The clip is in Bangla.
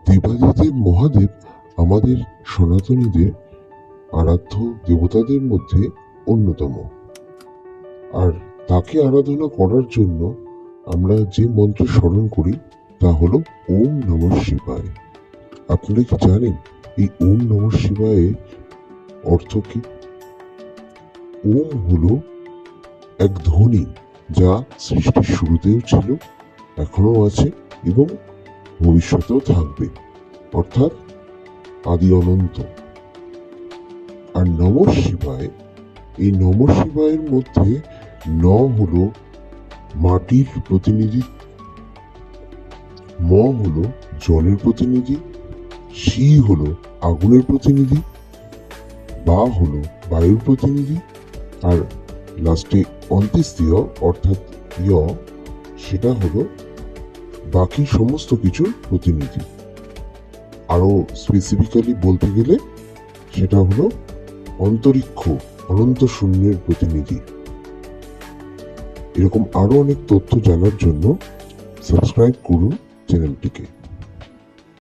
দেবাদিদেব মহাদেব আমাদের সনাতনীদের আরাধ্য দেবতাদের মধ্যে অন্যতম। আর তাকে আরাধনা করার জন্য আমরা যে মন্ত্র স্মরণ করি তা হলো ওম নমঃ শিবায়। আপনারা কি জানেন এই ওম নমঃ শিবায়ের অর্থ কি? ওম হলো এক ধ্বনি, যা সৃষ্টির শুরুতেও ছিল, এখনো আছে এবং ভবিষ্যতেও থাকবে, অর্থাৎ আদি অনন্ত। আর নমঃ শিবায়, এই নমঃ শিবায়ের মধ্যে ন হলো মাটির প্রতিনিধি, ম হলো জলের প্রতিনিধি, শি হলো আগুনের প্রতিনিধি, বা হলো বায়ুর প্রতিনিধি, আর লাস্টে অন্ত্যেষ্টিয় অর্থাৎ ইয়, সেটা হলো বাকি সমস্ত কিছুর প্রতিনিধি। আরো স্পেসিফিক্যালি বলতে গেলে সেটা হলো অন্তরিক্ষ, অনন্ত শূন্যের প্রতিনিধি। এরকম আরো অনেক তথ্য জানার জন্য সাবস্ক্রাইব করুন চ্যানেলটিকে।